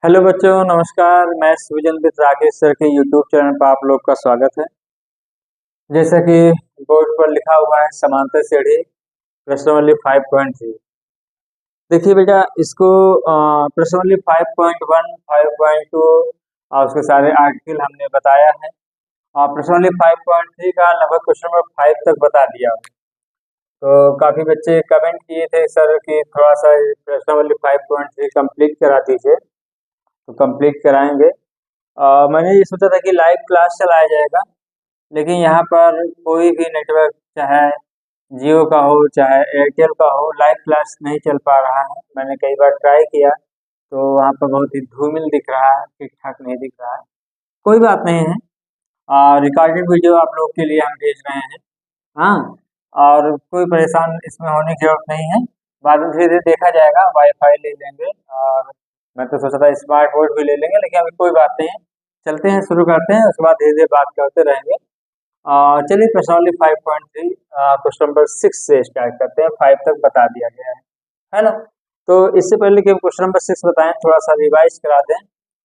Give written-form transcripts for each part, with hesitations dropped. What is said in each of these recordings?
Hello बच्चों, नमस्कार। मैं सृजन विद राकेश सर के यूट्यूब चैनल पर आप लोग का स्वागत है। जैसा कि बोर्ड पर लिखा हुआ है समांतर श्रेणी प्रश्नावली 5.3। देखिए बेटा, इसको प्रश्नावली 5.1, 5.2 और उसके सारे आर्टिकल हमने बताया है। प्रश्नावली 5.3 का लगभग क्वेश्चन नंबर 5 तक बता दिया। तो काफ़ी बच्चे कमेंट किए थे सर कि थोड़ा सा प्रश्नावली 5.3 कंप्लीट करा दीजिए, तो कंप्लीट कराएंगे। मैंने ये सोचा था कि लाइव क्लास चलाया जाएगा, लेकिन यहाँ पर कोई भी नेटवर्क, चाहे जियो का हो चाहे एयरटेल का हो, लाइव क्लास नहीं चल पा रहा है। मैंने कई बार ट्राई किया तो वहाँ पर बहुत ही धूमिल दिख रहा है, ठीक ठाक नहीं दिख रहा है। कोई बात नहीं है, रिकॉर्डेड वीडियो आप लोग के लिए हम भेज रहे हैं। हाँ, और कोई परेशान इसमें होने की जरूरत नहीं है। बाद में धीरे धीरे देखा जाएगा, वाईफाई ले लेंगे और मैं तो सोचा था स्मार्ट बोर्ड भी ले लेंगे, लेकिन अभी कोई बात नहीं है। चलते हैं, शुरू करते हैं, उसके बाद धीरे धीरे बात करते रहेंगे। चलिए प्रश्नावली 5.3 क्वेश्चन नंबर 6 से स्टार्ट करते हैं। 5 तक बता दिया गया है ना। तो इससे पहले कि हम क्वेश्चन नंबर 6 बताएं, थोड़ा सा रिवाइज करा दें।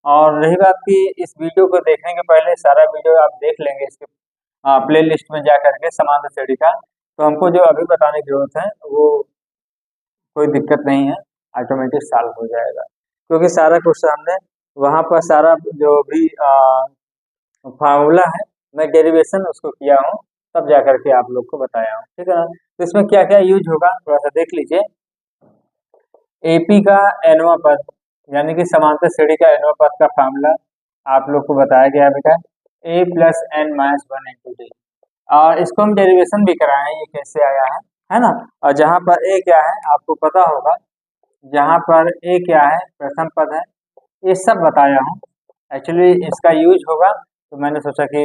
और रही बात की इस वीडियो को देखने के पहले सारा वीडियो आप देख लेंगे इसके प्ले लिस्ट में जा करके समांतर श्रेणी का, तो हमको जो अभी बताने की जरूरत है वो कोई दिक्कत नहीं है, ऑटोमेटिक सॉल्व हो जाएगा। क्योंकि सारा क्वेश्चन हमने वहाँ पर सारा जो भी फार्मूला है, मैं डेरिवेशन उसको किया हूँ, तब जा करके आप लोग को बताया हूँ, ठीक है ना। तो इसमें क्या क्या यूज होगा थोड़ा सा देख लीजिए। एपी का एनवा पद, यानी कि समांतर श्रेणी का एनवा पद का फार्मूला आप लोग को बताया गया बेटा, a plus N minus 1 into d. और इसको हम डेरिवेशन भी कराए, ये कैसे आया है ना। और जहाँ पर ए क्या है आपको पता होगा, जहाँ पर ए क्या है प्रथम पद है, ये सब बताया हूँ। एक्चुअली इसका यूज होगा, तो मैंने सोचा कि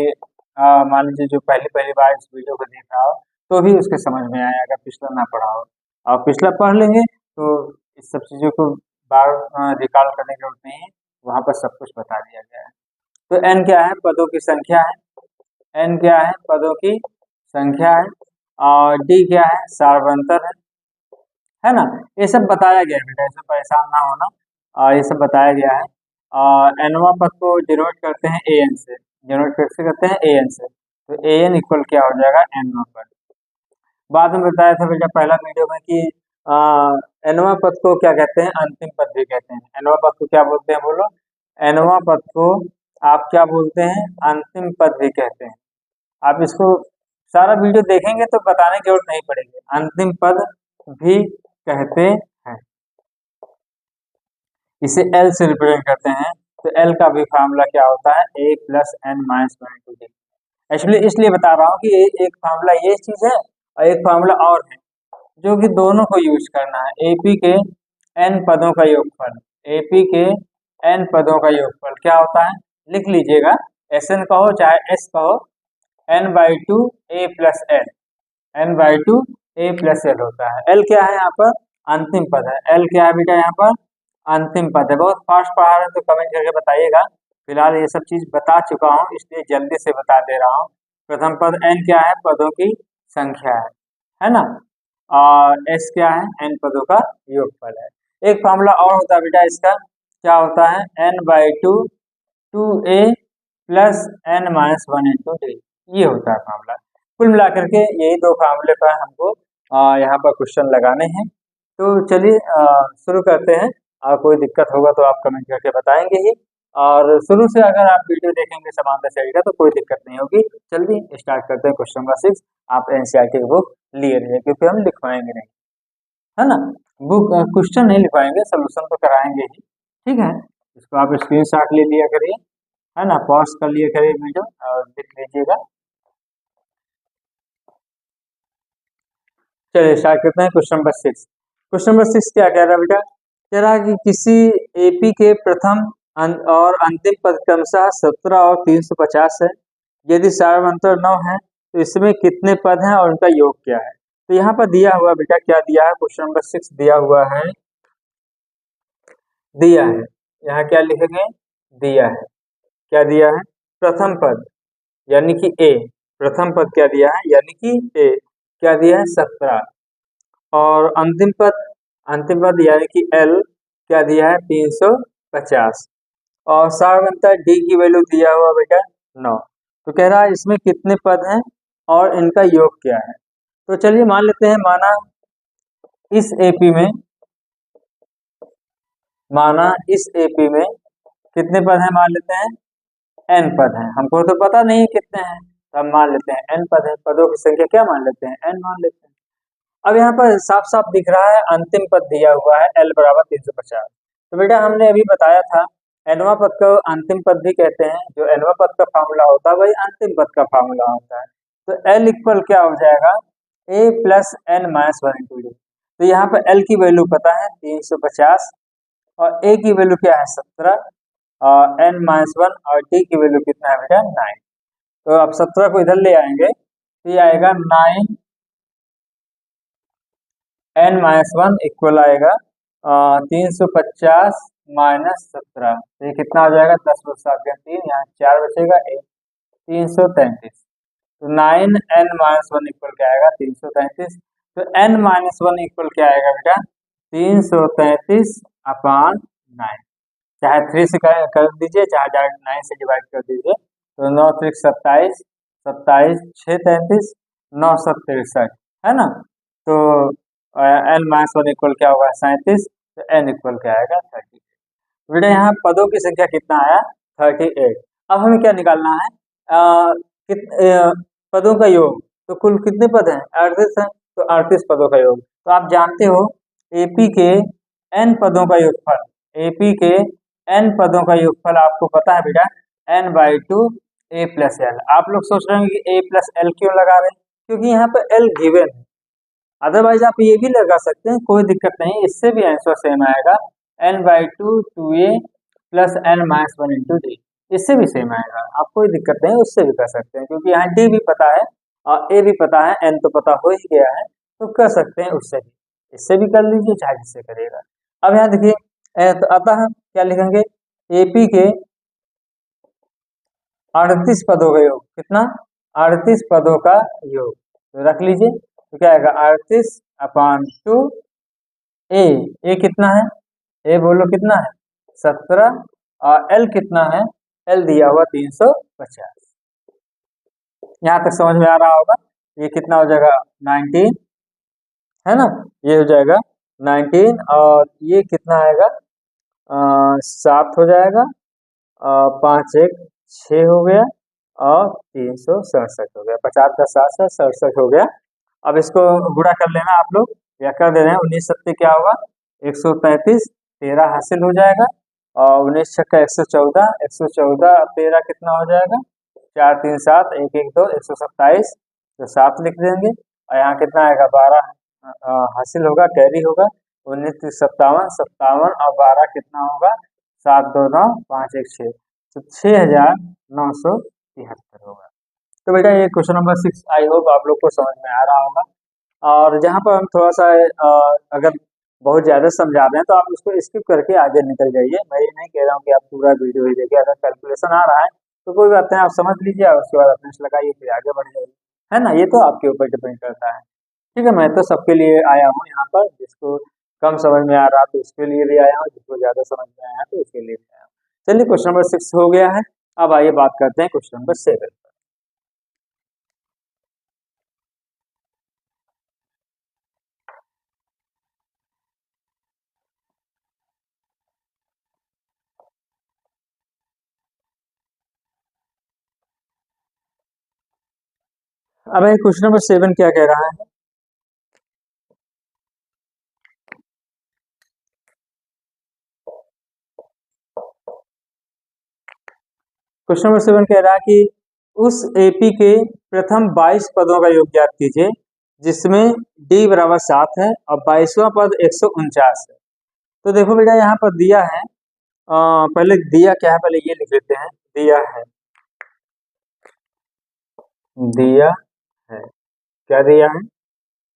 मान लीजिए जो पहली पहली बार इस वीडियो को देख रहा हो तो भी उसके समझ में आए, अगर पिछला ना पढ़ा हो। और पिछला पढ़ लेंगे तो इस सब चीज़ों को बार रिकॉल करने की जरूरत नहीं है, वहाँ पर सब कुछ बता दिया गया है। तो एन क्या है, पदों की संख्या है। एन क्या है, पदों की संख्या है। और डी क्या है, सार्वंतर है ना। ये सब बताया गया है बेटा, इसमें परेशान ना होना। ये सब बताया गया है। एनवा पद को डिनोट करते हैं ए एन से, डिनोट कैसे करते हैं ए एन से, तो ए एन इक्वल क्या हो जाएगा एनवा पद। बाद में बताया था बेटा पहला वीडियो में कि एनवा पद को क्या कहते हैं, अंतिम पद भी कहते हैं। एनवा पद को क्या बोलते हैं बोलो, एनवा पद को आप क्या बोलते हैं, अंतिम पद भी कहते हैं। आप इसको सारा वीडियो देखेंगे तो बताने की जरूरत नहीं पड़ेगी, अंतिम पद भी कहते हैं। इसे एल से रिप्रेजेंट करते हैं, तो एल का भी फार्मूला क्या होता है, A plus N minus 1 into D. Actually इसलिए बता रहा हूँ कि एक फार्मूला ये चीज है और एक फार्मूला और है, जो कि दोनों को यूज करना है। एपी के एन पदों का योगफल, एपी के एन पदों का योगफल क्या होता है, लिख लीजिएगा। एस एन कहो चाहे एस कहो, n by two a plus n, n by two a plus l होता है। एल क्या है यहाँ पर, अंतिम पद है। एल क्या है बेटा यहाँ पर, अंतिम पद है। बहुत फास्ट पढ़ा रहे हैं तो कमेंट करके बताइएगा। फिलहाल ये सब चीज बता चुका हूँ, इसलिए जल्दी से बता दे रहा हूँ। प्रथम पद एन क्या है, पदों की संख्या है ना। और एस क्या है, एन पदों का योगफल है। एक फॉर्मूला और होता है बेटा इसका, क्या होता है, n by two two a plus N minus 1 into d, ये होता है फॉर्मूला। कुल मिलाकर के यही दो फार्मूले पर हमको यहाँ पर क्वेश्चन लगाने हैं। तो चलिए शुरू करते हैं। कोई दिक्कत होगा तो आप कमेंट करके बताएंगे ही। और शुरू से अगर आप वीडियो देखेंगे समांतर श्रेणी का तो कोई दिक्कत नहीं होगी। जल्दी स्टार्ट करते हैं क्वेश्चन नंबर 6। आप एनसीईआरटी की बुक लिए रहिए, क्योंकि हम लिखवाएंगे नहीं, है ना। बुक क्वेश्चन नहीं लिखवाएंगे, सोल्यूशन तो कराएंगे ही, ठीक है। इसको आप स्क्रीनशॉट ले लिया करिए, है ना, पॉज कर लिए करिए वीडियो और लिख लीजिएगा। चलिए स्टार्ट करते हैं क्वेश्चन नंबर 6। क्वेश्चन नंबर 6 क्या कह रहा है बेटा, कह रहा है कि किसी एपी के प्रथम और अंतिम पद क्रमशः 17 और 350 है। यदि सार्वंतर 9 है तो इसमें कितने पद हैं और उनका योग क्या है। तो यहाँ पर दिया हुआ बेटा, क्या दिया है, क्वेश्चन नंबर 6 दिया हुआ है, दिया है, यहाँ क्या लिखेंगे, दिया है, क्या दिया है, प्रथम पद यानी कि ए, प्रथम पद क्या दिया है यानी कि ए, क्या दिया है 17। और अंतिम पद यानी कि एल क्या दिया है 350। और सारवंतर डी की वैल्यू दिया हुआ बेटा 9। तो कह रहा है इसमें कितने पद हैं और इनका योग क्या है। तो चलिए मान लेते हैं, इस एपी में इस एपी में कितने पद हैं, मान लेते हैं एन पद हैं। हमको तो पता नहीं है कितने हैं, तो हम मान लेते हैं एन पद है। पदों की संख्या क्या मान लेते हैं, एन मान लेते हैं। अब यहाँ पर साफ साफ दिख रहा है अंतिम पद दिया हुआ है एल बराबर 350। तो बेटा हमने अभी बताया था एनवा पद को अंतिम पद भी कहते हैं। जो एनवा पद का फार्मूला होता है वही अंतिम पद का फार्मूला होता है। तो एल इक्वल क्या हो जाएगा, A plus N minus one into D. तो यहाँ पर एल की वैल्यू पता है 350 और ए की वैल्यू क्या है 17 और एन माइनस वन और डी की वैल्यू कितना है बेटा 9। तो अब 17 को इधर ले आएंगे तो ये आएगा 9 एन माइनस वन इक्वल आएगा 350 माइनस 17। तो ये कितना हो जाएगा 10 + 7 = 3, यहाँ 4 बचेगा 1, 333। तो 9 एन माइनस वन इक्वल क्या आएगा 333। तो एन माइनस वन इक्वल क्या आएगा बेटा 333 अपॉन 9। चाहे 3 से कर दीजिए चाहे डायरेक्ट 9 से डिवाइड कर दीजिए। तो 9 × 3 = 27, 27 6 33 9 × 7 = 63 है ना। तो एन माइनस वन इक्वल क्या होगा 37। तो एन इक्वल क्या आएगा 38। बेटा यहाँ पदों की संख्या कितना आया 38। अब हमें क्या निकालना है, पदों का योग। तो कुल कितने पद हैं 38 हैं, तो 38 पदों का योग। तो आप जानते हो एपी के एन पदों का योगफल, एपी के एन पदों का योगफल आपको पता है बेटा n/2 a + l। आप लोग सोच रहे होंगे कि a + l क्यों लगा रहे हैं, क्योंकि यहाँ पर l गिवन है। अदरवाइज आप ये भी लगा सकते हैं, कोई दिक्कत नहीं, इससे भी आंसर सेम आएगा n/2 2a + n - 1 × d। इससे भी सेम आएगा, आप कोई दिक्कत नहीं, उससे भी कर सकते हैं क्योंकि यहाँ d भी पता है और a भी पता है, n तो पता हो ही गया है, तो कर सकते हैं उससे भी। इससे भी कर लीजिए चाहे जिससे करिएगा। अब यहाँ देखिए तो अतः क्या लिखेंगे एपी के 38 पदों का योग, कितना 38 पदों का योग। तो रख लीजिए तो क्या आएगा 38 अपॉन 2 ए कितना है, ए बोलो कितना है 17 और एल कितना है, एल दिया हुआ 350। यहाँ तक समझ में आ रहा होगा। ये कितना हो जाएगा 19 है ना, ये हो जाएगा 19 और ये कितना आएगा 7 हो जाएगा, 5 1 6 हो गया और 367 हो गया। 50 का 7 से 67 हो गया। अब इसको गुणा कर लेना आप लोग, या कर दे रहे हैं 19 7 क्या होगा 135, 13 हासिल हो जाएगा और 19 6 114, 114 13 कितना हो जाएगा 4 3 7 1 1 2 127। तो 7 लिख देंगे और यहाँ कितना आएगा 12 हासिल होगा, कैरी होगा 19 3 57 57 और 12 कितना होगा 7 2 9 5 1 6। तो 6973 होगा। तो बेटा ये क्वेश्चन नंबर 6 आई होप आप लोग को समझ में आ रहा होगा। और जहाँ पर हम थोड़ा सा अगर बहुत ज़्यादा समझा रहे हैं तो आप उसको स्किप करके आगे निकल जाइए। मैं ये नहीं कह रहा हूँ कि आप पूरा वीडियो ही देखिए, अगर कैलकुलेशन आ रहा है तो कोई बात नहीं, आप समझ लीजिए और उसके बाद अटेंडेंस लगाइए फिर आगे बढ़ जाइए, है ना। ये तो आपके ऊपर डिपेंड करता है, ठीक है। मैं तो सबके लिए आया हूँ यहाँ पर, जिसको कम समझ में आ रहा तो उसके लिए भी आया हूँ, जिसको ज़्यादा समझ में आया तो उसके लिए भी आया हूँ। चलिए क्वेश्चन नंबर 6 हो गया है। अब आइए बात करते हैं क्वेश्चन नंबर 7। अब क्वेश्चन नंबर 7 क्या कह रहा है, क्वेश्चन नंबर 7 कह रहा है कि उस एपी के प्रथम 22 पदों का योग ज्ञात कीजिए जिसमें d बराबर 7 है और 22वां पद 149 है। तो देखो बेटा यहाँ पर दिया है, पहले दिया क्या है पहले ये लिख लेते हैं। दिया है क्या दिया है,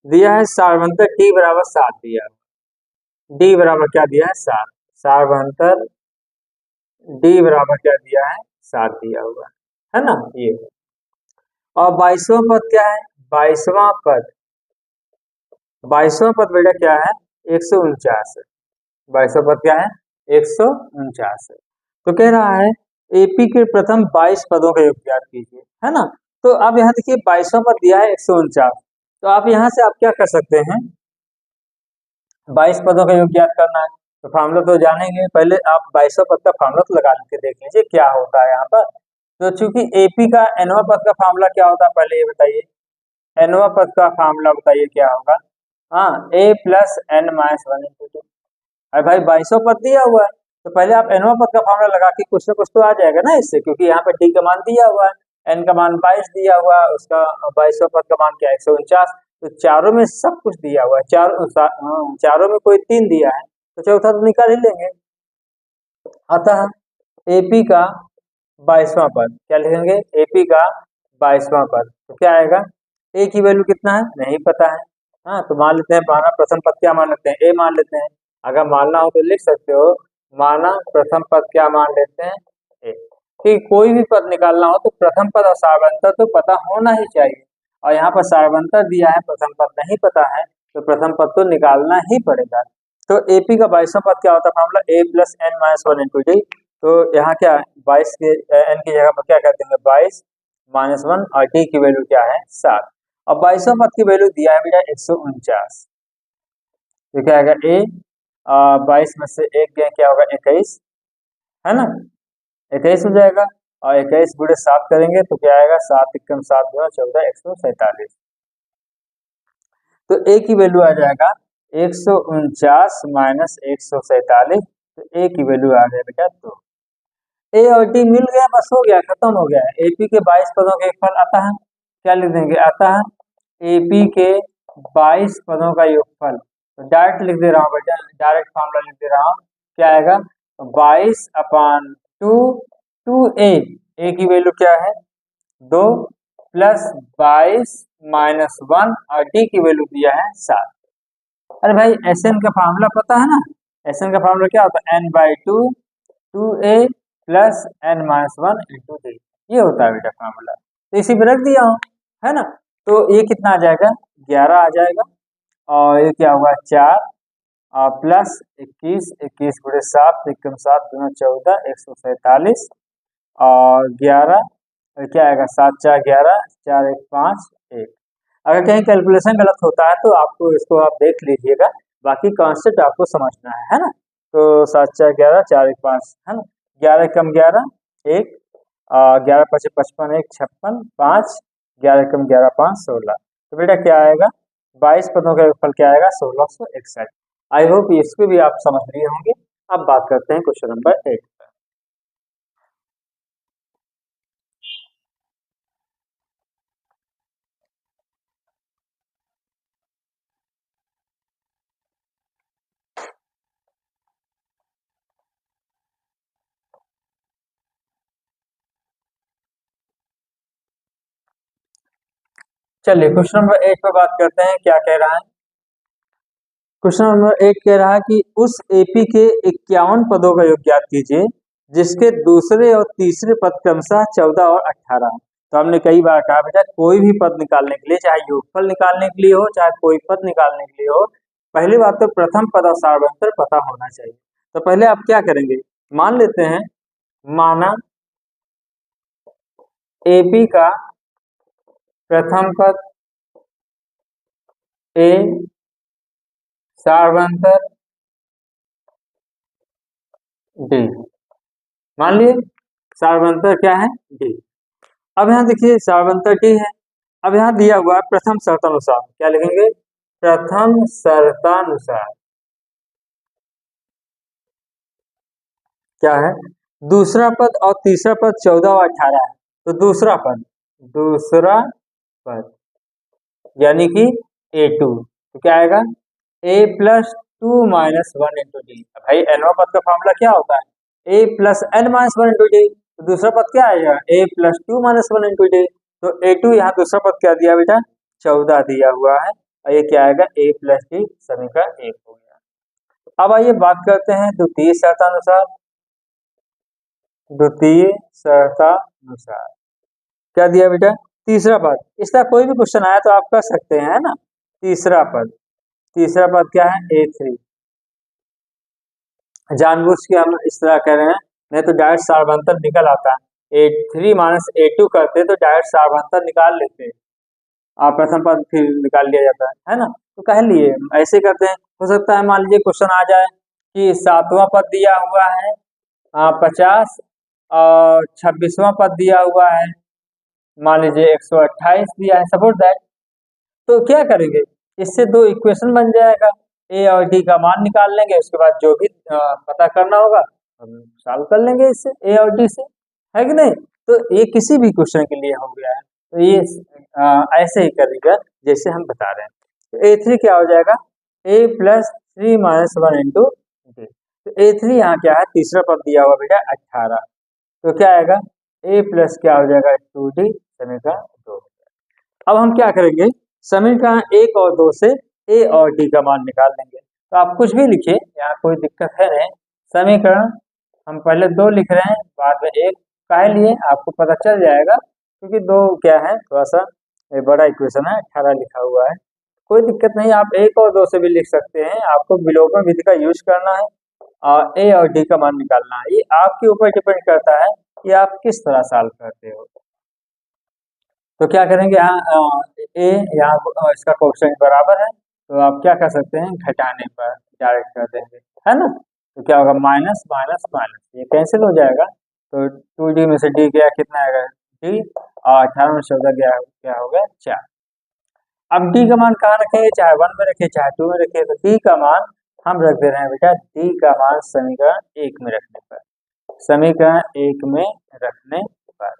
दिया है सारवंतर d बराबर 7 दिया है। d बराबर क्या दिया है 7, सारवंतर d बराबर क्या दिया है 7 दिया हुआ है ना ये। और 22वां पद क्या है, 22वां पद 22वां पद बेटा क्या है 149 है। 22वां पद क्या है 149 है। तो कह रहा है एपी के प्रथम 22 पदों का योग ज्ञात कीजिए, है ना। तो अब यहाँ देखिए 22वां पद दिया है 149। तो आप यहाँ से आप क्या कर सकते हैं, 22 पदों का योग ज्ञात करना है तो फार्मूला तो जानेंगे, पहले आप 22वां पद का फार्मूला तो लगा के देख लीजिए क्या होता है यहाँ पर। तो चूंकि एपी का एनवा पद का फार्मूला क्या होता है पहले ये बताइए, एनवा पद का फार्मूला बताइए क्या होगा। हाँ, ए प्लस एन माइनस 1 इंटू 2। अरे भाई 22वां पद दिया हुआ है तो पहले आप एनवा पद का फार्मूला लगा के कुछ ना कुछ तो आ जाएगा ना इससे, क्योंकि यहाँ पे डी का मान दिया हुआ है, एन का मान 22 दिया हुआ है, उसका 22वां पद का मान क्या है 149। तो चारों में सब कुछ दिया हुआ है, चारों में कोई 3 दिया है तो चौथा तो निकाल ही लेंगे। अतः एपी का 22वां पद क्या लिखेंगे, एपी का 22वां पद तो क्या आएगा, ए की वैल्यू कितना है नहीं पता है। हाँ, तो मान लेते हैं माना प्रथम पद क्या मान लेते हैं, ए मान लेते हैं। अगर मानना हो तो लिख सकते हो, माना प्रथम पद क्या मान लेते हैं ए। ठीक, कोई भी पद निकालना हो तो प्रथम पद और सार्वंतर तो पता होना ही चाहिए, और यहाँ पर सार्वंतर दिया है, प्रथम पद नहीं पता है तो प्रथम पद तो निकालना ही पड़ेगा। तो एपी का 22वां पद क्या होता है formula, A plus N minus 1 into D. तो यहाँ क्या 22 के एन की जगह पर क्या कर देंगे 22 माइनस 1 और डी की वैल्यू क्या है 7। और 22वां पद की वैल्यू दिया है बेटा 149। तो क्या आएगा ए 22 में से एक गया क्या होगा 21, है ना, 21 हो जाएगा। और 21 गुणे 7 करेंगे तो क्या आएगा 7 एकम 7 गुना 14 147। तो ए की वैल्यू आ जाएगा 149 माइनस 147। तो ए की वैल्यू आ गया बेटा 2। ए और डी मिल गया, बस हो गया, खत्म हो गया। एपी के 22 पदों का योगफल आता है, क्या लिख देंगे, आता है एपी के 22 पदों का योगफल। तो डायरेक्ट लिख दे रहा हूँ बेटा, डायरेक्ट फॉर्मूला लिख दे रहा हूँ, क्या आएगा 22/2 2a की वैल्यू क्या है 2 प्लस 22 माइनस 1 और डी की वैल्यू दिया है 7। अरे भाई एसएन का फार्मूला पता है ना, एसएन का फार्मूला क्या होता है n/2 2a plus n minus 1 into d, ये होता है बेटा फार्मूला। तो इसी पे रख दिया हूँ, है ना। तो ये कितना आ जाएगा 11 आ जाएगा, और ये क्या होगा 4 प्लस 21 21 गुणे 7 एकम 7 गुना 14 147 और 11 क्या आएगा 7 4 11 4 1 5 1। अगर कहीं कैलकुलेशन गलत होता है तो आपको इसको आप देख लीजिएगा, बाकी कॉन्सेप्ट आपको समझना है ना। तो 7 4 11 4 1 5, है ना, 11 कम 11 1 11 5 55 1 56 5 11 कम 11 5 16। तो बेटा क्या आएगा 22 पदों का योगफल क्या आएगा 1661। आई होप इसको भी आप समझ लिए होंगे। अब बात करते हैं क्वेश्चन नंबर 8 पर। चलिए क्वेश्चन नंबर 8 पर बात करते हैं, क्या कह रहा है। क्वेश्चन नंबर 8 कह रहा है कि उस एपी के 51 पदों का योग ज्ञात कीजिए जिसके दूसरे और तीसरे पद क्रमशः 14 और 18। तो हमने कई बार कहा बेटा कोई भी पद निकालने के लिए, चाहे योगफल निकालने के लिए हो चाहे कोई पद निकालने के लिए हो, पहली बात तो प्रथम पद और सार्वंतर पता होना चाहिए। तो पहले आप क्या करेंगे, मान लेते हैं, माना एपी का प्रथम पद ए, सार्वंतर डी, मान लिए सार्वंतर क्या है डी। अब यहाँ देखिए सार्वंतर डी है, अब यहाँ दिया हुआ है प्रथम शर्तानुसार, क्या लिखेंगे प्रथम शर्तानुसार क्या है, दूसरा पद और तीसरा पद 14 और 18 है। तो दूसरा पद यानी कि A2, तो क्या आएगा a plus 2 minus 1 into d. भाई एनवा पद का फॉर्मूला क्या होता है a plus N minus 1 into D. तो दूसरा पद क्या आएगा a plus 2 minus 1 into D. तो A2 यहाँ दूसरा पद क्या दिया बेटा 14 दिया हुआ है, और ये क्या आएगा a प्लस डी समीकरण 1 हो गया। अब आइए बात करते हैं द्वितीय शर्तानुसार। द्वितीय शर्तानुसार क्या दिया बेटा तीसरा पद, इसका कोई भी क्वेश्चन आया तो आप कर सकते हैं, है ना। तीसरा पद क्या है A3। जानबूझ के हम इस तरह कह रहे हैं नहीं तो डायरेक्ट सार्वभौमत्व निकल आता है। A3 माइनस A2 करते तो डायरेक्ट सार्वभौमत्व निकाल लेते, आप प्रथम पद फिर निकाल लिया जाता है ना। तो कह लिए ऐसे करते हैं। हो सकता है मान लीजिए क्वेश्चन आ जाए कि 7वां पद दिया हुआ है 50 और 26वां पद दिया हुआ है मान लीजिए 128 दिया है, सपोज दैट। तो क्या करेंगे, इससे दो इक्वेशन बन जाएगा, ए और डी का मान निकाल लेंगे, उसके बाद जो भी पता करना होगा हम सॉल्व कर लेंगे इससे, ए और डी से, है कि नहीं। तो ये किसी भी क्वेश्चन के लिए हो गया है। तो ये ऐसे ही करेगा जैसे हम बता रहे हैं। तो A3 क्या हो जाएगा, a plus 3 minus 1 into D. तो A3 यहाँ क्या है, तीसरा पद दिया हुआ बेटा 18, तो क्या आएगा a प्लस क्या हो जाएगा 2d समीकरण 2। अब हम क्या करेंगे, समीकरण 1 और 2 से a और d का मान निकाल लेंगे। तो आप कुछ भी लिखिए, यहाँ कोई दिक्कत है नहीं। समीकरण हम पहले 2 लिख रहे हैं, बाद में 1 काहे लिए आपको पता चल जाएगा, क्योंकि 2 क्या है थोड़ा सा बड़ा इक्वेशन है, 18 लिखा हुआ है। कोई दिक्कत नहीं, आप 1 और 2 से भी लिख सकते हैं। आपको विलोपन विधि का यूज करना है और a और d का मान निकालना है। ये आपके ऊपर डिपेंड करता है कि आप किस तरह सॉल्व करते हो। तो क्या करेंगे, यहाँ ए यहाँ इसका कोएफिशिएंट बराबर है, तो आप क्या कर सकते हैं, घटाने पर डायरेक्ट कर देंगे, है ना। तो क्या होगा, माइनस माइनस माइनस, ये कैंसिल हो जाएगा। तो 2d में से d गया, कितना आएगा d, और 18 में 14 गया, क्या हो गया 4। अब d का मान कहाँ रखेंगे, चाहे 1 में रखे चाहे 2 में रखे, तो d का मान हम रख दे रहे हैं बेटा, d का मान समीकरण 1 में रखने पर, समीकरण 1 में रखने पर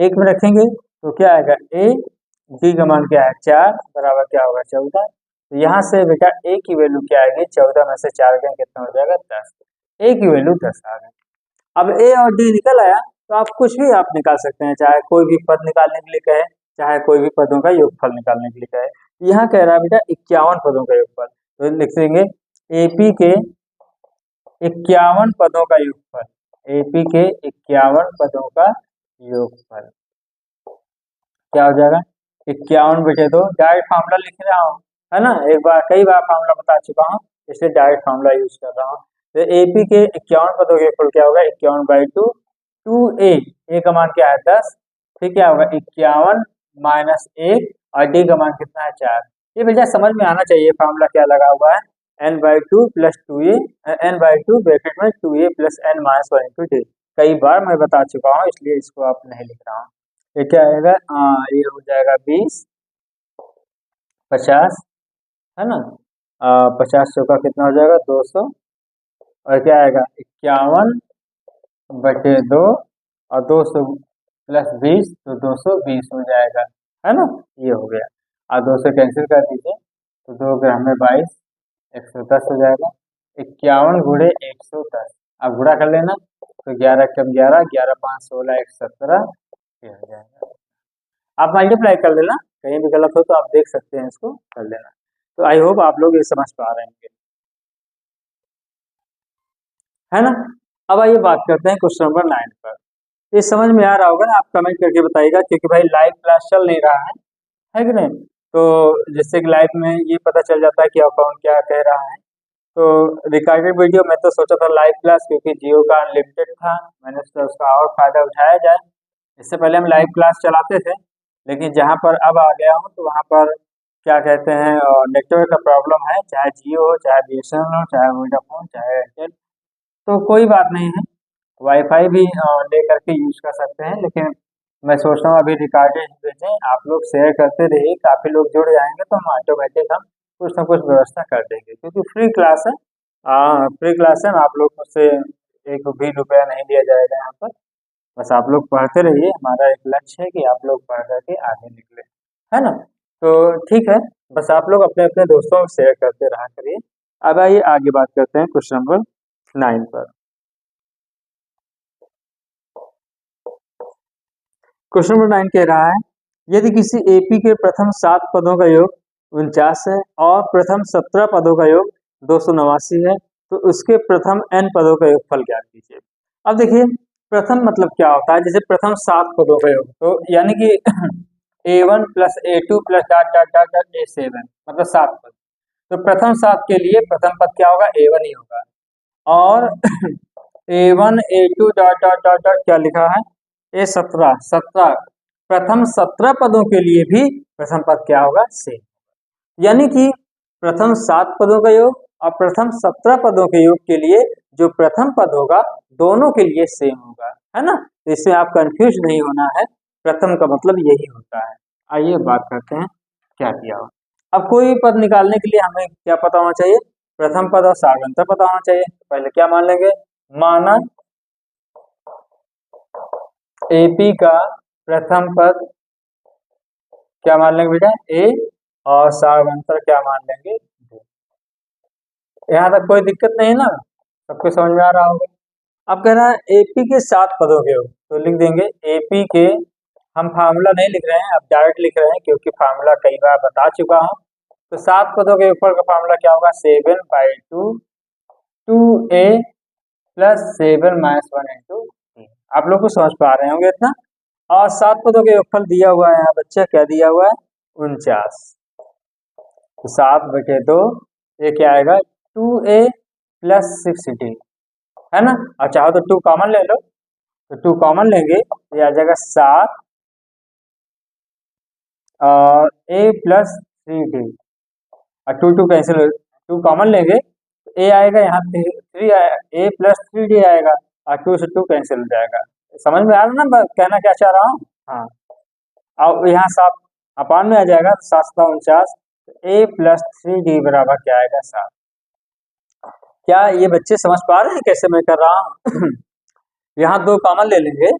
1 में रखेंगे तो क्या आएगा, a d का मान क्या है 4 बराबर क्या होगा 14। तो यहाँ से बेटा a की वैल्यू क्या आएगी, 14 में से 4 गए कितना हो जाएगा 10, a की वैल्यू 10 आ गई। अब a और d निकल आया, तो आप कुछ भी आप निकाल सकते हैं, चाहे कोई भी पद निकालने के लिए कहे, चाहे कोई भी पदों का योगफल निकालने के लिए कहे। यहाँ कह रहा है बेटा 51 पदों का योगफल, तो लिख देंगे AP के 51 पदों का योगफल, AP के 51 पदों का योगफल क्या हो जाएगा, 51 बटे 2, डायरेक्ट फार्मूला लिख रहा हूँ, है ना, एक बार कई बार फार्मूला बता चुका हूँ, इसलिए डायरेक्ट फार्मूला यूज कर रहा हूँ। तो AP के 51 पदों के योगफल क्या होगा, 51/2, 2a, a का मान क्या है 10, फिर क्या होगा 51 माइनस 1, और d का मान कितना है 4। ये भैया समझ में आना चाहिए फार्मूला क्या लगा हुआ है, n/2 plus 2a, n/2 bracket में 2a plus n minus 1 into d। कई बार मैं बता चुका हूँ, इसलिए इसको आप नहीं लिख रहा हूँ। ये क्या आएगा, ये हो जाएगा 20 50, है ना, 50 चौका कितना हो जाएगा 200, और क्या आएगा 51/2, और 200 प्लस 20 तो 220 हो जाएगा, है ना, ये हो गया। और 2 से कैंसिल कर दीजिए, तो 2 ग्राम में 22, 110 हो जाएगा। 51 गुणे 110, अब गुणा कर लेना, तो 11 कम 11, 11 5 16, 117, ये हो जाएगा। आप मल्टीप्लाई कर लेना, कहीं भी गलत हो तो आप देख सकते हैं, इसको कर लेना। तो आई होप आप लोग ये समझ पा रहे हैं, है ना। अब आइए बात करते हैं क्वेश्चन नंबर 9 पर। ये समझ में आ रहा होगा ना, आप कमेंट करके बताइएगा, क्योंकि भाई लाइव क्लास चल नहीं रहा है कि नहीं। तो जिससे कि लाइव में ये पता चल जाता है कि अकाउंट क्या कह रहा है। तो रिकॉर्डेड वीडियो मैं तो सोचा था लाइव क्लास, क्योंकि जियो का अनलिमिटेड था, मैंने सोचा उसका और फायदा उठाया जाए। इससे पहले हम लाइव क्लास चलाते थे, लेकिन जहाँ पर अब आ गया हूँ तो वहाँ पर क्या कहते हैं, नेटवर्क का प्रॉब्लम है, चाहे जियो हो, चाहे BSNL हो, चाहे वोडाफोन, चाहे एयरटेल। तो कोई बात नहीं है, वाईफाई भी ले करके यूज कर सकते हैं, लेकिन मैं सोच रहा हूँ अभी रिकॉर्डेड भेजें, आप लोग शेयर करते रहिए, काफ़ी लोग जुड़ जाएंगे तो हम ऑटोमेटिक हम कुछ ना कुछ व्यवस्था कर देंगे, क्योंकि फ्री क्लास है। फ्री क्लास है, आप लोग से एक भी रुपया नहीं लिया जाएगा यहाँ पर। बस आप लोग पढ़ते रहिए, हमारा एक लक्ष्य है कि आप लोग पढ़ करके आगे निकले, है ना। तो ठीक है, बस आप लोग अपने अपने दोस्तों को शेयर करते रहा करिए। अब आइए आगे बात करते हैं क्वेश्चन नंबर 9 पर। क्वेश्चन नंबर 9 कह रहा है, यदि किसी AP के प्रथम 7 पदों का योग 49 है और प्रथम 17 पदों का योग 289 है, तो उसके प्रथम n पदों का योगफल ज्ञात कीजिए। अब देखिए, प्रथम मतलब क्या होता है, जैसे प्रथम 7 पदों का योग, तो यानी कि A1 plus A2 plus dot dot dot dot A7, मतलब 7 पद। तो प्रथम 7 के लिए प्रथम पद क्या होगा, A1 ही होगा। और A1 A2 dot dot dot dot क्या लिखा है, A17 प्रथम 17 पदों के लिए भी प्रथम पद क्या होगा, सेम। यानी कि प्रथम 7 पदों का योग और प्रथम 17 पदों के योग के लिए जो प्रथम पद होगा दोनों के लिए सेम होगा, है ना। तो इससे आप कंफ्यूज नहीं होना है, प्रथम का मतलब यही होता है। आइए बात करते हैं क्या किया हो। अब कोई पद निकालने के लिए हमें क्या पता होना चाहिए, प्रथम पद और सार्वंतर पता होना चाहिए। पहले क्या मान लेंगे, माना एपी का प्रथम पद क्या मान लेंगे बेटा, ए, और सार्वंतर क्या मान लेंगे, बी। यहाँ तक कोई दिक्कत नहीं ना, सबको समझ में आ रहा होगा। अब कह रहा है एपी के 7 पदों के योग, तो लिख देंगे एपी के, हम फार्मूला नहीं लिख रहे हैं, अब डायरेक्ट लिख रहे हैं क्योंकि फार्मूला कई बार बता चुका हूं। तो 7 पदों के ऊपर का फार्मूला क्या होगा, 7/2 2a प्लस 7 - 1 इंटू 3। आप लोग को समझ पा रहे होंगे इतना। और 7 पदों के योगफल दिया हुआ है यहाँ बच्चे, क्या दिया हुआ है, 49। तो 7/2 ये क्या आएगा, 2a प्लस 6d, है ना। और चाहो तो 2 कॉमन ले लो, तो 2 कॉमन लेंगे तो ये आ जाएगा 7 और a प्लस 3d, और 2 कैंसिल, 2 कॉमन लेंगे तो a आएगा यहाँ 3, a प्लस 3d आएगा, और 2 से 2 कैंसिल हो जाएगा। समझ में आ रहा ना कहना क्या चाह रहा हूँ। हाँ, और यहाँ 7 अपान में आ जाएगा, 7×7 = 49, a प्लस 3d बराबर क्या आएगा, 7। क्या ये बच्चे समझ पा रहे हैं कैसे मैं कर रहा हूँ। यहाँ 2 कॉमन ले लेंगे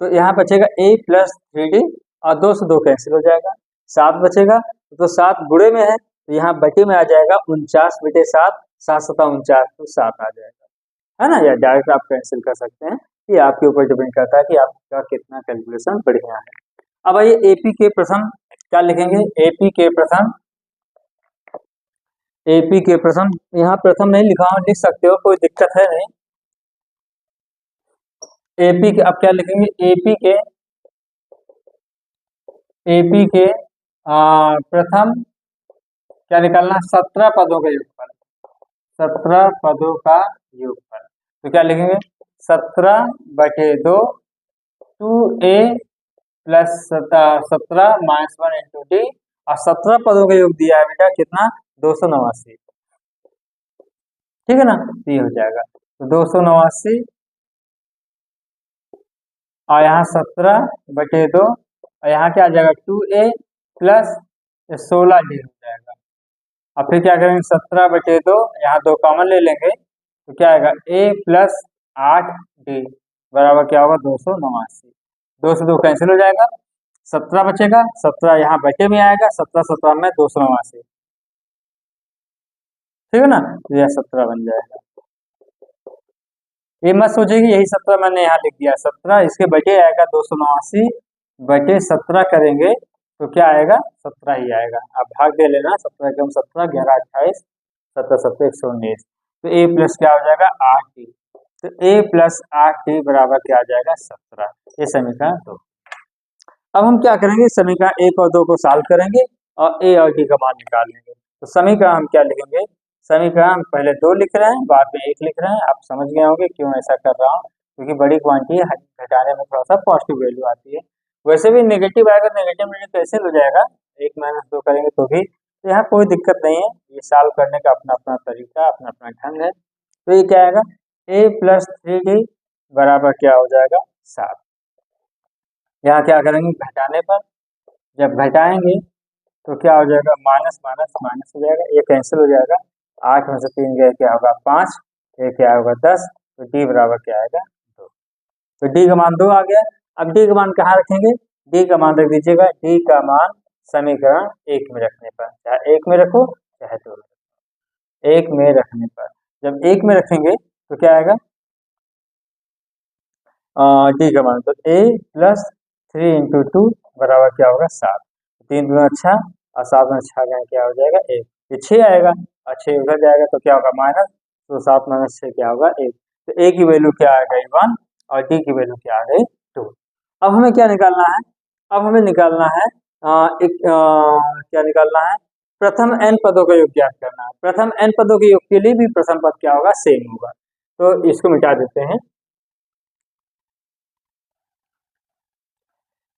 तो यहाँ बचेगा a प्लस 3d, और 2 से 2 कैंसिल हो जाएगा, 7 बचेगा। तो 7 गुणे में है तो यहाँ बटे में आ जाएगा 49/7, 7×7 = 49, तो 7 आ जाएगा, है ना। या डायरेक्ट आप कैंसिल कर सकते हैं, ये आपके ऊपर डिपेंड करता है कि आपका कितना कैलकुलेशन बढ़िया है। अब आइए एपी के प्रथम क्या लिखेंगे, एपी के प्रथम, यहाँ प्रथम नहीं लिखा हूं, लिख सकते हो, कोई दिक्कत है नहीं। एपी के अब क्या लिखेंगे, एपी के प्रथम क्या निकालना, 17 पदों का योगफल, 17 पदों का योगफल। तो क्या लिखेंगे, 17/2 2a प्लस 17 - 1 इंटू d, और 17 पदों का योग दिया है बेटा कितना, 289, ठीक है ना। तो ये हो जाएगा, तो 289, और यहाँ 17/2, और यहाँ क्या आ जाएगा, 2a प्लस 16d हो जाएगा। अब फिर क्या करेंगे, 17/2, यहाँ 2 कॉमन ले लेंगे तो क्या आएगा, a प्लस 8d बराबर क्या होगा, 289, 2 से 2 कैंसिल हो जाएगा, 17 बचेगा, 17 यहाँ बटे में आएगा, 17×17 में 289, ठीक है ना। तो यह 17 बन जाएगा। ये मत सोचिए कि यही 17 मैंने यहाँ लिख दिया, 17 इसके बटे आएगा, 289/17 करेंगे तो क्या आएगा, 17 ही आएगा। अब भाग दे लेना, 17 × 17 = 11 × 28 17×7 = 119, तो a प्लस क्या हो जाएगा, 8d, तो a प्लस 8d बराबर क्या आ जाएगा, 17। ये समीकरण 2। अब हम क्या करेंगे, समीकरण 1 और 2 को सॉल्व करेंगे और a और d का मान निकाल लेंगे। तो समीकरण हम क्या लिखेंगे, समीकरण हम पहले 2 लिख रहे हैं, बाद में 1 लिख रहे हैं। आप समझ गए होंगे क्यों ऐसा कर रहा हूँ, क्योंकि बड़ी क्वांटिटी घटाने में थोड़ा सा पॉजिटिव वैल्यू आती है। वैसे भी नेगेटिव आएगा, नेगेटिव में कैंसिल हो जाएगा, 1 - 2 करेंगे तो भी, तो यहाँ कोई दिक्कत नहीं है। ये सॉल्व करने का अपना अपना तरीका, अपना अपना ढंग है। तो ये क्या आएगा, a प्लस 3d बराबर क्या हो जाएगा, 7। यहाँ क्या करेंगे, घटाने पर, जब घटाएंगे तो क्या हो जाएगा, माइनस माइनस माइनस हो जाएगा, ये कैंसिल हो जाएगा, 8 में से 3 गए क्या होगा, 5, ये क्या होगा, 10, तो d बराबर क्या आएगा, 2। तो d का मान 2 आ गया। अब d का मान कहाँ रखेंगे, d का मान रख दीजिएगा, d का मान समीकरण 1 में रखने पर, चाहे 1 में रखो चाहे 2 में रखो, 1 में रखने पर, जब 1 में रखेंगे तो क्या आएगा, d का मान, तो a प्लस 3 × 2 बराबर क्या होगा, 7, 3 दूना 6 और 7 में 6 गए क्या हो जाएगा, 1, ये 6 आएगा और 6 उधर जाएगा तो क्या होगा, माइनस, तो 7 - 6 क्या होगा, 1। तो a की वैल्यू क्या आ गई, 1, और d की वैल्यू क्या आ गई, 2। अब हमें क्या निकालना है, अब हमें निकालना है क्या निकालना है, प्रथम n पदों का योग ज्ञात करना है। प्रथम n पदों के योग के लिए भी प्रथम पद क्या होगा, सेम होगा। तो इसको मिटा देते हैं,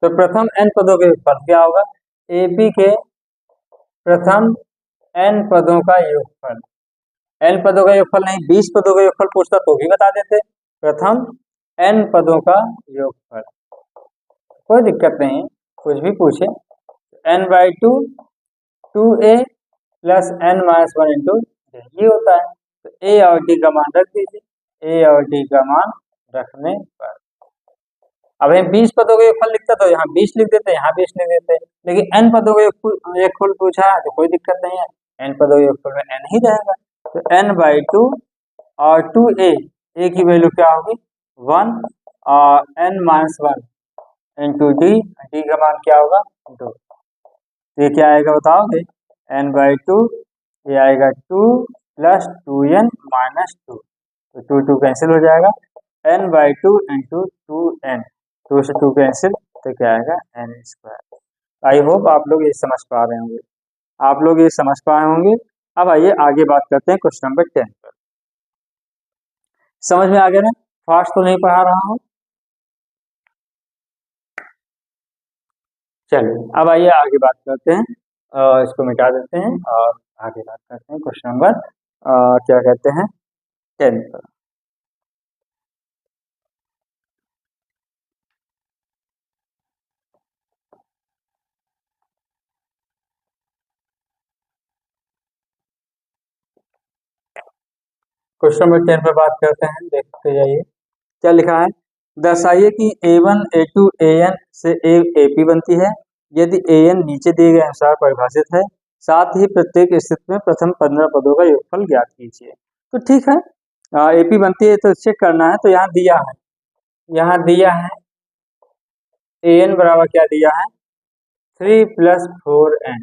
तो प्रथम n पदों के योगफल क्या होगा, AP के प्रथम n पदों का योगफल। n पदों का योगफल नहीं, 20 पदों का योगफल पूछता तो भी बता देते। प्रथम n पदों का योगफल, कोई दिक्कत नहीं, कुछ भी पूछे। n/2 2a plus n-1 into ये होता है। तो a और d का मान रख दीजिए, a और d का मान रखने पर अब हम 20 पदों का योगफल लिखते तो यहाँ 20 लिख देते, यहाँ 20 लिख देते, लेकिन n पदों का योगफल पूछा है तो कोई दिक्कत नहीं है, n पदों के योगफल में n ही रहेगा। तो n/2 और 2a की वैल्यू क्या होगी 1 और n-1 इंटू d का मान क्या होगा 2। ये क्या आएगा बताओगे, n/2 ये आएगा 2 प्लस 2n माइनस 2, तो 2 कैंसिल हो जाएगा, n/2 इंटू 2n, 2 से 2 कैंसिल तो क्या आएगा n²। आई होप आप लोग ये समझ पा रहे होंगे, आप लोग ये समझ पाए होंगे। अब आइए आगे बात करते हैं क्वेश्चन नंबर 10 पर। समझ में आ गया ना, फास्ट तो नहीं पढ़ा रहा हूँ। चलिए अब आइए आगे बात करते हैं, इसको मिटा देते हैं और आगे बात करते हैं क्वेश्चन नंबर क्या कहते हैं 10 पर। क्वेश्चन नंबर 10 पर बात करते हैं, देखते जाइए क्या लिखा है। दर्शाइए कि A1 A2 AN से AP बनती है यदि AN नीचे दिए गए अनुसार परिभाषित है, साथ ही प्रत्येक स्थिति में प्रथम 15 पदों का योगफल ज्ञात कीजिए। तो ठीक है, AP बनती है तो चेक करना है। तो यहाँ दिया है, यहाँ दिया है AN बराबर क्या दिया है 3 + 4n,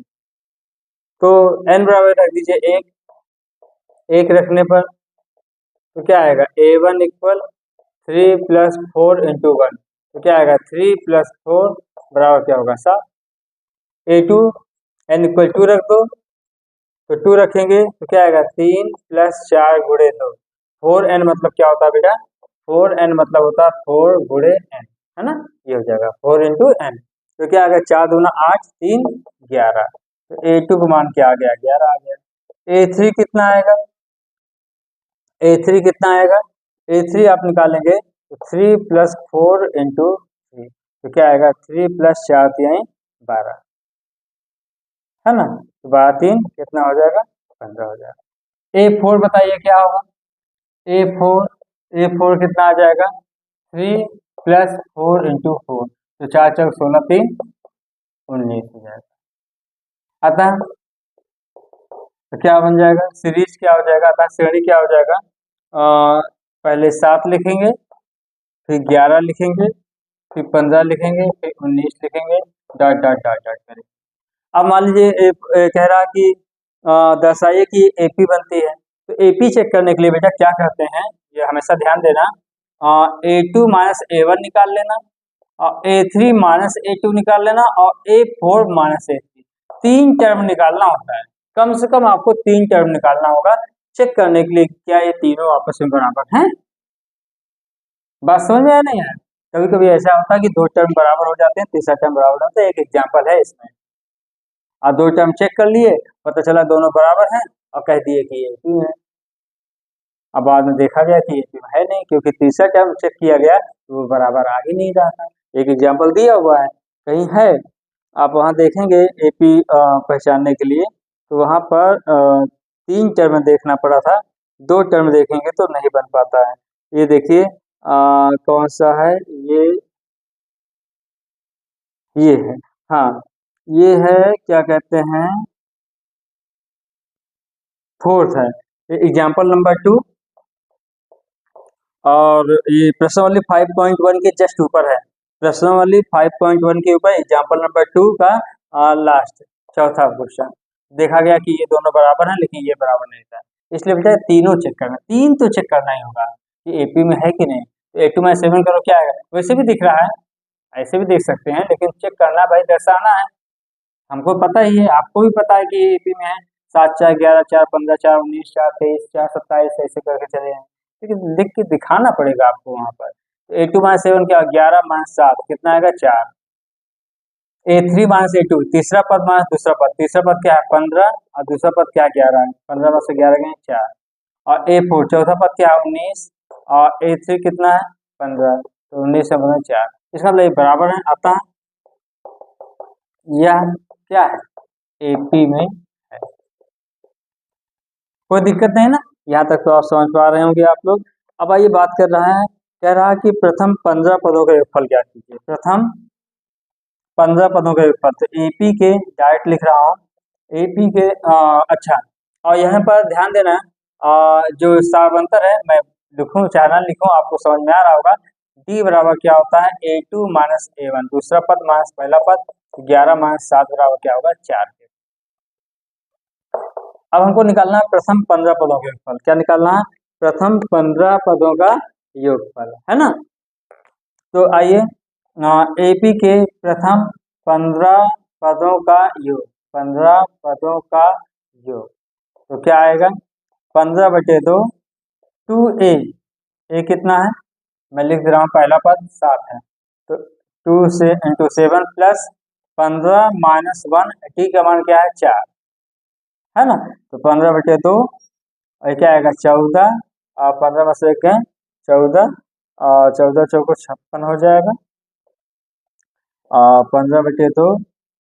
तो n बराबर रख दीजिए 1 रखने पर तो क्या आएगा A1 इक्वल 3 + 4 इंटू 1, तो क्या आएगा 3 + 4 बराबर क्या होगा 7। A2 n इक्वल 2 रख दो, तो 2 रखेंगे तो क्या आएगा 3 + 4 गुणे 2, 4n मतलब क्या होता है बेटा 4n मतलब होता है 4 गुणे n, है ना, ये हो जाएगा 4 इंटू n, तो क्या आएगा 4 दूना 8 3 11, तो A2 का मान क्या आ गया 11 आ गया। A3 कितना आएगा, A3 कितना आएगा, A3 आप निकालेंगे तो 3 + 4 इंटू 3, तो क्या आएगा 3 + 4 3 12, है ना, तो 12 3 कितना हो जाएगा 15 हो जाएगा। A4 बताइए क्या होगा, A4 कितना आ जाएगा 3 + 4 इंटू 4, तो 4 4 16 3 19 हो जाएगा। अतः तो क्या बन जाएगा सीरीज क्या हो जाएगा, अतः श्रेणी क्या हो जाएगा, पहले 7 लिखेंगे, फिर 11 लिखेंगे, फिर 15 लिखेंगे, फिर 19 लिखेंगे, डॉट डॉट डॉट डॉट करेंगे। अब मान लीजिए कह रहा कि दर्शाइए कि AP बनती है, तो AP चेक करने के लिए बेटा क्या करते हैं, ये हमेशा ध्यान देना, A2 - A1 निकाल लेना और A3 - A2 निकाल लेना और A4 - A3, 3 टर्म निकालना होता है, कम से कम आपको 3 टर्म निकालना होगा चेक करने के लिए क्या ये तीनों आपस में बराबर हैं। बात समझ में आया नहीं है, कभी कभी ऐसा होता है कि 2 टर्म बराबर हो जाते हैं, तीसरा टर्म बराबर होता है, एक एग्जाम्पल है इसमें। आप 2 टर्म चेक कर लिए, पता चला दोनों बराबर हैं और कह दिए कि ये AP है। अब बाद में देखा गया कि AP है नहीं, क्योंकि तीसरा टर्म चेक किया गया तो वो बराबर आ ही नहीं रहा था। एक एग्जाम्पल दिया हुआ है कहीं है, आप वहाँ देखेंगे AP पहचानने के लिए, तो वहाँ पर 3 टर्म देखना पड़ा था, 2 टर्म देखेंगे तो नहीं बन पाता है। ये देखिए कौन सा है ये है, हाँ ये है क्या कहते हैं 4th है, एग्जाम्पल नंबर 2, और ये प्रश्नावली 5.1 के जस्ट ऊपर है, प्रश्नावली 5.1 के ऊपर एग्जाम्पल नंबर 2 का लास्ट चौथा क्वेश्चन देखा गया कि ये दोनों बराबर हैं लेकिन ये बराबर नहीं था, इसलिए बेटा तीनों चेक करना, 3 तो चेक करना ही होगा कि AP में है कि नहीं। तो A2 - 7 करो क्या आएगा, वैसे भी दिख रहा है, ऐसे भी देख सकते हैं, लेकिन चेक करना भाई दर्शाना है, हमको पता ही है, आपको भी पता है कि AP में है, 7 4 11 4 15 4 19 4 23 4 27 ऐसे करके चले हैं, लेकिन लिख के दिखाना पड़ेगा आपको वहाँ पर। तो A2 - 7 क्या 11 - 7 कितना आएगा 4, A3 माइनस A2, तीसरा पद माइनस दूसरा पद। तीसरा पद क्या है 15 और दूसरा पद क्या 11 है। 15 में से 11 गए 4। और A4 चौथा पद क्या है 19 और A3 कितना है 15, तो 19 से 15 4। इसका मतलब ये बराबर है, अतः यह क्या है AP में है। कोई दिक्कत नहीं ना, यहाँ तक तो आप समझ पा रहे होंगे आप लोग। अब आइए बात कर रहा है, कह रहा है कि प्रथम 15 पदों का योगफल क्या कीजिए। प्रथम 15 पदों का योगफल, तो AP के डायरेक्ट लिख रहा हूँ AP के अच्छा, और यहाँ पर ध्यान देना जो सारवंतर है मैं लिखूँ चाहे ना लिखूँ आपको समझ में आ रहा होगा। D बराबर क्या होता है A2 माइनस A1, दूसरा पद माइनस पहला पद, 11 माइनस 7 बराबर क्या होगा 4। अब हमको निकालना है प्रथम 15 पदों का योगफल। क्या निकालना है प्रथम 15 पदों का योगफल, है ना। तो आइए AP के प्रथम 15 पदों का योग, 15 पदों का योग, तो क्या आएगा 15/2 2A। A कितना है मैं लिख दे रहा हूँ, पहला पद 7 है, तो 2 से इंटू 7 प्लस 15 माइनस 1, D का मान क्या है 4, है ना। तो 15/2 और क्या आएगा 14, और 15 में से 1 है 14, और 14 चौको 56 हो जाएगा, और 15/2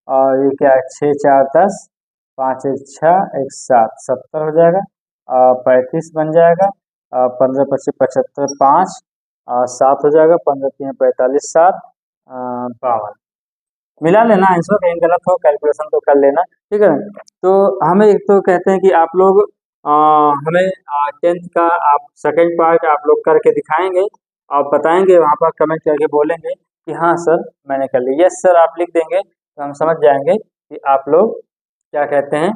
और ये क्या है 6 4 10, 5 1 6 1 7 70 हो जाएगा, और 35 बन जाएगा, 15 25 75 5 और 7 हो जाएगा, 15 3 45 7 52। मिला लेना आंसर, कहीं गलत हो कैलकुलेशन तो कर लेना, ठीक है ना। तो हमें एक तो कहते हैं कि आप लोग हमें 10th का आप सेकंड पार्ट आप लोग करके दिखाएंगे और बताएंगे, वहाँ पर कमेंट करके बोलेंगे कि हाँ सर मैंने कर लिया, यस सर आप लिख देंगे तो हम समझ जाएंगे कि आप लोग क्या कहते हैं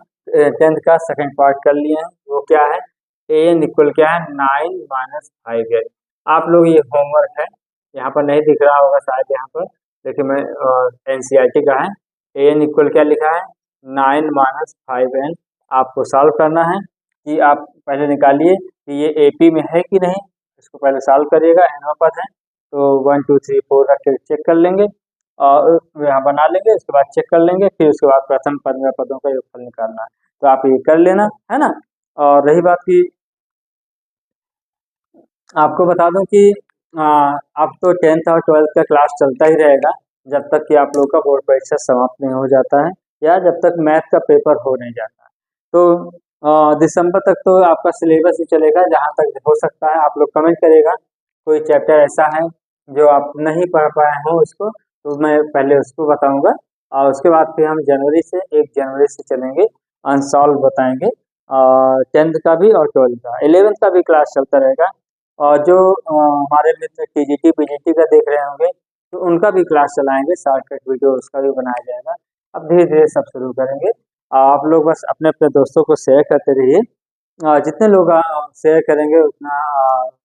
10th का सेकंड पार्ट कर लिए हैं। वो क्या है an इक्वल क्या है 9 माइनस 5 है। आप लोग ये होमवर्क है, यहाँ पर नहीं दिख रहा होगा शायद यहाँ पर, लेकिन मैं NCERT का है। an इक्वल क्या लिखा है 9 माइनस 5n। आपको सॉल्व करना है कि आप पहले निकालिए कि ये AP में है कि नहीं, इसको पहले सॉल्व करिएगा। n पद है तो 1 2 3 4 रख के चेक कर लेंगे और यहाँ बना लेंगे, उसके बाद चेक कर लेंगे, फिर उसके बाद प्रथम 15 पदों का योगफल निकालना है। तो आप ये कर लेना, है ना। और रही बात की आपको बता दूं कि अब तो 10th और 12th का क्लास चलता ही रहेगा जब तक कि आप लोग का बोर्ड परीक्षा समाप्त नहीं हो जाता है या जब तक मैथ का पेपर हो नहीं जाता। तो दिसंबर तक तो आपका सिलेबस ही चलेगा, जहाँ तक हो सकता है आप लोग कमेंट करेगा कोई चैप्टर ऐसा है जो आप नहीं पढ़ पाए हों उसको, तो मैं पहले उसको बताऊंगा और उसके बाद फिर हम जनवरी से 1 जनवरी से चलेंगे, अनसॉल्व बताएंगे। 10th का भी और 12th का 11th का भी क्लास चलता रहेगा। और जो हमारे मित्र TGT PGT का देख रहे होंगे तो उनका भी क्लास चलाएंगे, शॉर्टकट वीडियो उसका भी बनाया जाएगा। अब धीरे धीरे सब शुरू करेंगे। आप लोग बस अपने अपने दोस्तों को शेयर करते रहिए, जितने लोग शेयर करेंगे उतना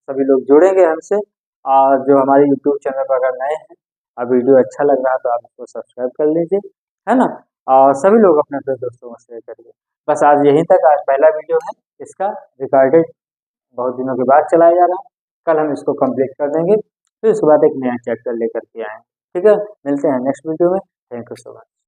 सभी लोग जुड़ेंगे हमसे। और जो हमारे यूट्यूब चैनल पर अगर नए हैं और वीडियो अच्छा लग रहा है तो आप इसको सब्सक्राइब कर लीजिए, है ना। और सभी लोग अपने अपने दोस्तों को शेयर करिए। बस आज यहीं तक, आज पहला वीडियो है इसका रिकॉर्डेड, बहुत दिनों के बाद चलाया जा रहा है। कल हम इसको कंप्लीट कर देंगे, फिर उसके बाद एक नया चैप्टर लेकर के आएंगे। ठीक है, मिलते हैं नेक्स्ट वीडियो में। Thank you so much.